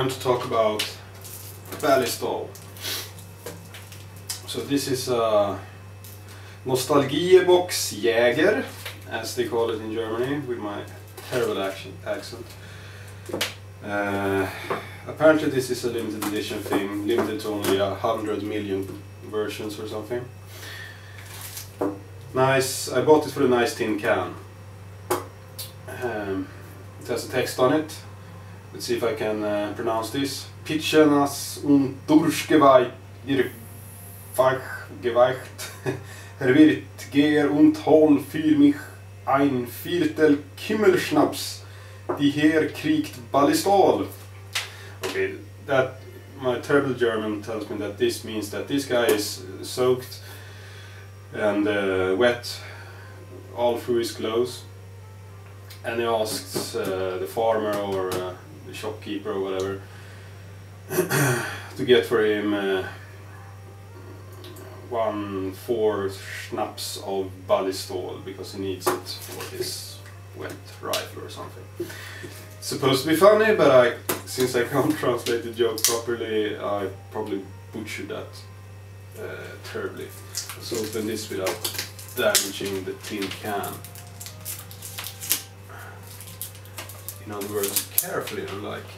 time to talk about Ballistol. So this is a nostalgie box jäger, as they call it in Germany, with my terrible accent. Apparently this is a limited edition thing, limited to only 100 million versions or something. Nice, I bought it for a nice tin can. It has a text on it. Let's see if I can pronounce this. Pitchenas und Durchgeweicht wird ger und hol für mich ein Viertel Kümmelschnaps, die hier kriegt Ballistol. Okay, that my terrible German tells me that this means that this guy is soaked and wet all through his clothes, and he asks the farmer or the shopkeeper or whatever to get for him 1/4 schnapps of Ballistol because he needs it for his wet rifle or something. It's supposed to be funny, but since I can't translate the joke properly, I probably butchered that terribly. Let's open this without damaging the tin can. In other words, carefully, unlike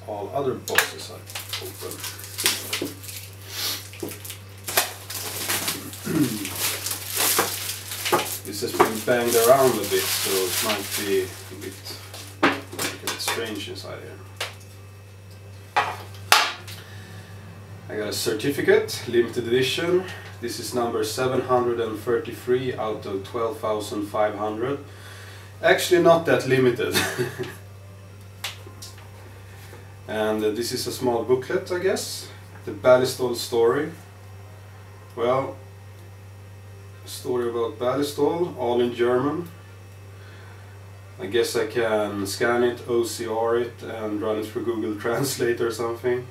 all other boxes I've opened. This has been banged around a bit, so it might be a bit strange inside here. I got a certificate, limited edition. This is number 733 out of 12,500. Actually not that limited. And this is a small booklet, I guess. The Ballistol story. Well, story about Ballistol, all in German. I guess I can scan it, OCR it, and run it through Google Translate or something.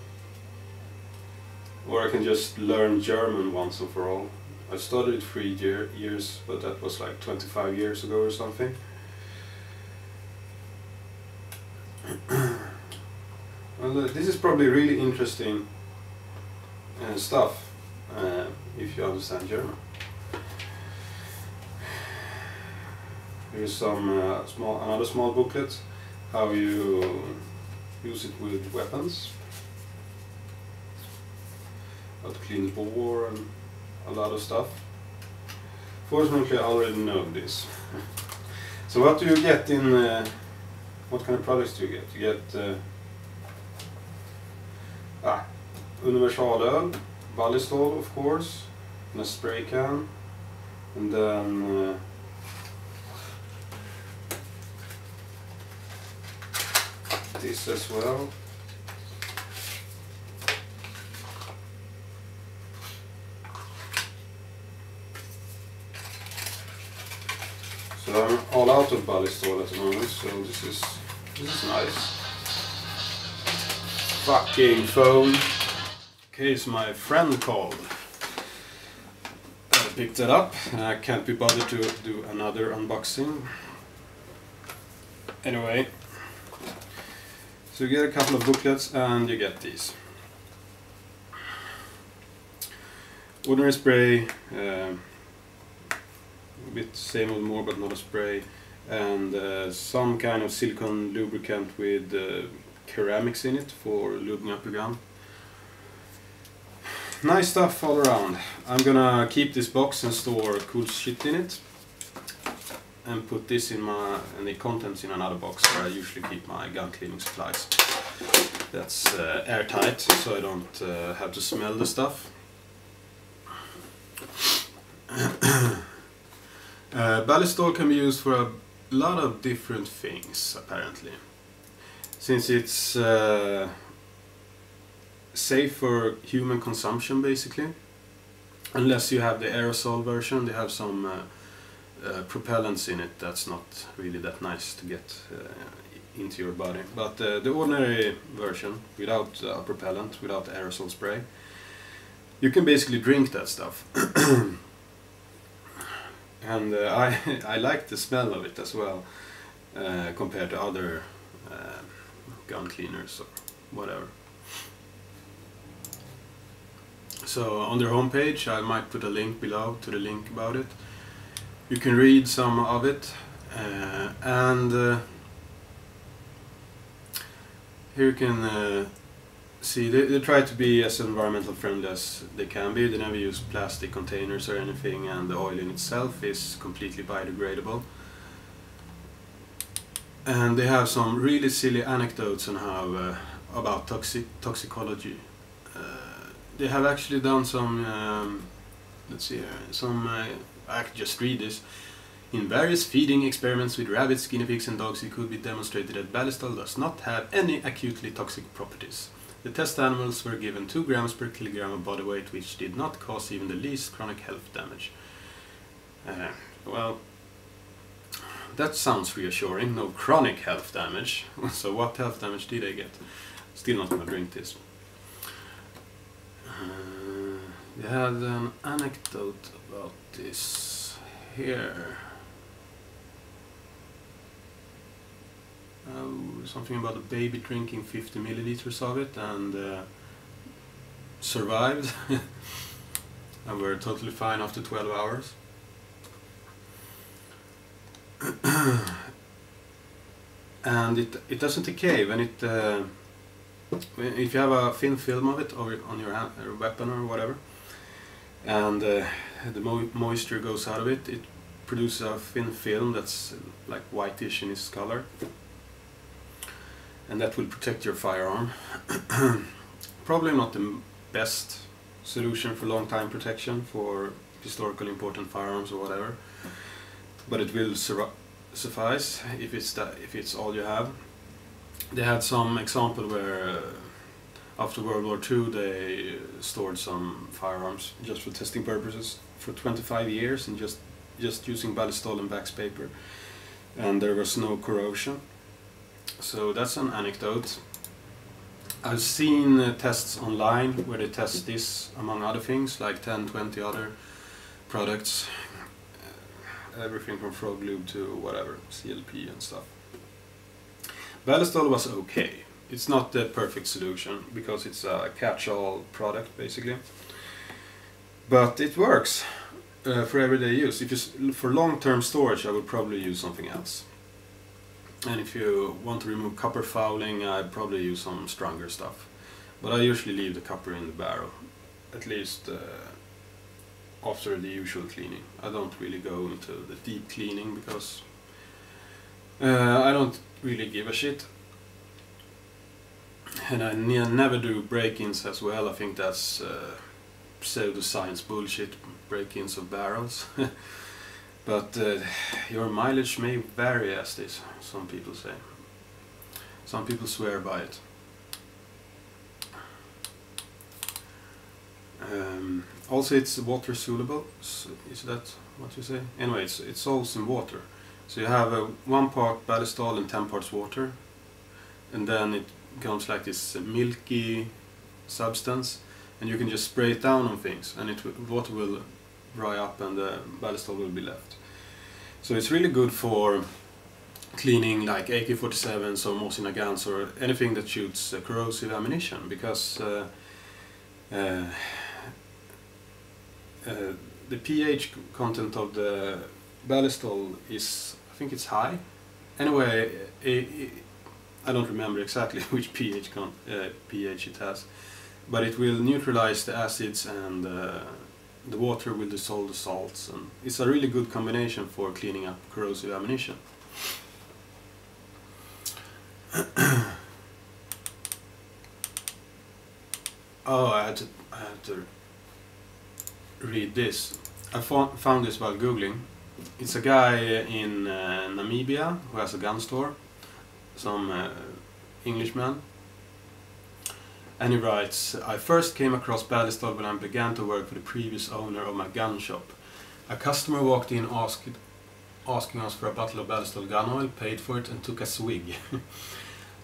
Or I can just learn German once and for all. I studied it 3 years, but that was like 25 years ago or something. Well, this is probably really interesting stuff if you understand German. Here's some another small booklet, how you use it with weapons, how to clean the bore and a lot of stuff. Fortunately I already know this. So what do you get in, what kind of products do you get? You get universalöl, Ballistol of course, in a spray can, and then this as well. So I'm all out of Ballistol at the moment, so this is nice. Fucking phone. Okay, so my friend called. I picked it up and I can't be bothered to do another unboxing. Anyway, so you get a couple of booklets and you get these. Ordinary spray, a bit same old more but not a spray, and some kind of silicone lubricant with ceramics in it for lubing up your gun. Nice stuff all around. I'm gonna keep this box and store cool shit in it, and put this in the contents in another box where I usually keep my gun cleaning supplies. That's airtight, so I don't have to smell the stuff. Ballistol can be used for a lot of different things, apparently. Since it's safe for human consumption, basically. Unless you have the aerosol version, they have some propellants in it that's not really that nice to get into your body. But the ordinary version, without propellant, without aerosol spray, you can basically drink that stuff. And I like the smell of it as well, compared to other gun cleaners or whatever. So on their homepage, I might put a link below to the link about it. You can read some of it, and here you can see they try to be as environmental friendly as they can be. They never use plastic containers or anything, and the oil in itself is completely biodegradable. And they have some really silly anecdotes on how about toxicology. They have actually done some, let's see here, some, I can just read this. In various feeding experiments with rabbits, guinea pigs and dogs, it could be demonstrated that Ballistol does not have any acutely toxic properties. The test animals were given 2 grams per kilogram of body weight, which did not cause even the least chronic health damage. Well, that sounds reassuring, no chronic health damage. So what health damage did I get? Still not gonna drink this. They had an anecdote about this here. Something about a baby drinking 50 milliliters of it and survived and were totally fine after 12 hours. And it doesn't decay when it if you have a thin film of it on your hand, or weapon or whatever, and the moisture goes out of it, it produces a thin film that's like whitish in its color, and that will protect your firearm. Probably not the best solution for long time protection for historically important firearms or whatever, but it will suffice if it's all you have. They had some example where after World War II they stored some firearms just for testing purposes for 25 years and just using Ballistol and wax paper, and there was no corrosion. So that's an anecdote. I've seen tests online where they test this among other things, like 10-20 other products, everything from frog lube to whatever, CLP and stuff. Ballistol was okay. It's not the perfect solution because it's a catch-all product basically, but it works for everyday use. If you for long-term storage, I would probably use something else. And if you want to remove copper fouling, I'd probably use some stronger stuff. But I usually leave the copper in the barrel, at least after the usual cleaning. I don't really go into the deep cleaning because I don't really give a shit. And I never do break-ins as well. I think that's pseudoscience bullshit, break-ins of barrels. But your mileage may vary, as this, some people say. Some people swear by it. Also, it's water soluble. Is that what you say? Anyway, it dissolves in water. So you have 1 part Ballistol and 10 parts water, and then it becomes like this milky substance, and you can just spray it down on things, and water will dry up and the Ballistol will be left. So it's really good for cleaning like AK-47s or Mosin Nagants or anything that shoots corrosive ammunition, because the pH content of the Ballistol is, I think it's high. Anyway, I don't remember exactly which pH it has, but it will neutralize the acids and the water will dissolve the salts, and it's a really good combination for cleaning up corrosive ammunition. Oh, I had to read this. I found this while googling. It's a guy in Namibia who has a gun store, some Englishman, and he writes, "I first came across Ballistol when I began to work for the previous owner of my gun shop. A customer walked in asking us for a bottle of Ballistol gun oil, paid for it and took a swig.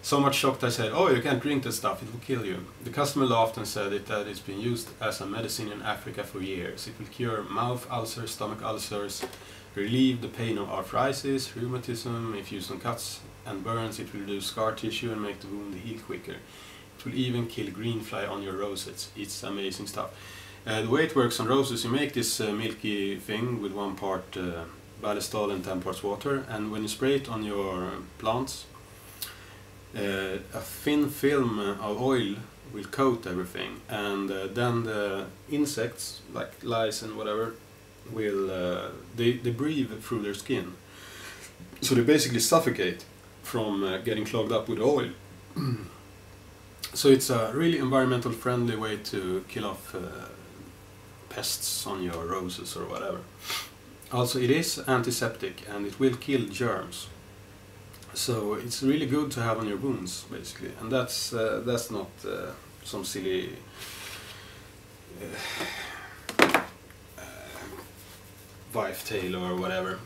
So much shocked I said, 'Oh, you can't drink this stuff, it will kill you.' The customer laughed and said that it's been used as a medicine in Africa for years. It will cure mouth ulcers, stomach ulcers, relieve the pain of arthritis, rheumatism. If used on cuts and burns, it will reduce scar tissue and make the wound heal quicker. It It will even kill greenfly on your roses. It's amazing stuff. The way it works on roses, you make this milky thing with 1 part Ballistol and 10 parts water, and when you spray it on your plants, a thin film of oil will coat everything, and then the insects, like lice and whatever, will they breathe through their skin. So they basically suffocate from getting clogged up with oil. So it's a really environmental friendly way to kill off pests on your roses or whatever. Also, it is antiseptic and it will kill germs. So it's really good to have on your wounds, basically. And that's not some silly wife tale or whatever.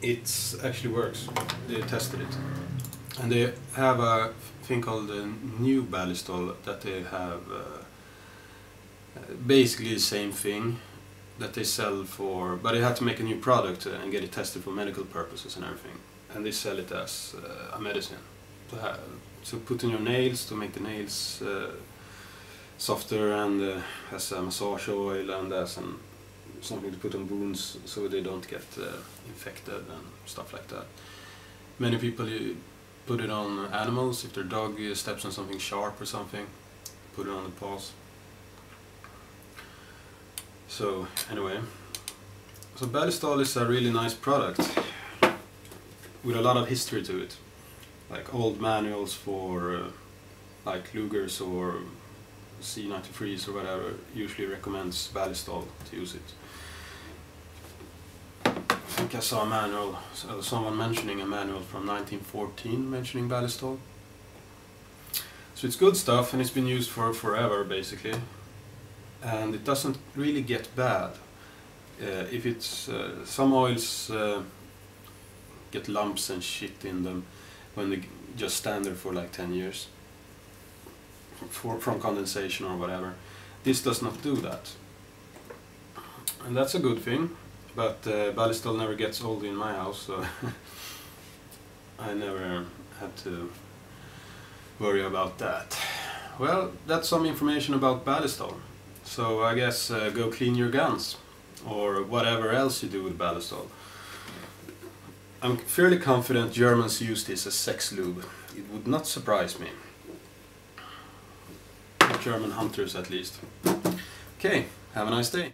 It actually works. They tested it, and they have a thing called the new Ballistol that they have basically the same thing that they sell for, but they had to make a new product and get it tested for medical purposes and everything, and they sell it as a medicine to put in your nails to make the nails softer, and as a massage oil, and as something to put on wounds so they don't get infected and stuff like that. Many people put it on animals. If their dog steps on something sharp or something, put it on the paws. So anyway, so Ballistol is a really nice product with a lot of history to it. Like old manuals for like Lugers or C93s or whatever usually recommends Ballistol to use it. I think I saw a manual, someone mentioning a manual from 1914 mentioning Ballistol. So it's good stuff, and it's been used for forever basically, and it doesn't really get bad. If it's some oils get lumps and shit in them when they just stand there for like 10 years from condensation or whatever. This does not do that, and that's a good thing. But Ballistol never gets old in my house, so I never had to worry about that. Well, that's some information about Ballistol. So I guess go clean your guns, or whatever else you do with Ballistol. I'm fairly confident Germans use this as sex lube. It would not surprise me. German hunters at least. Okay, have a nice day.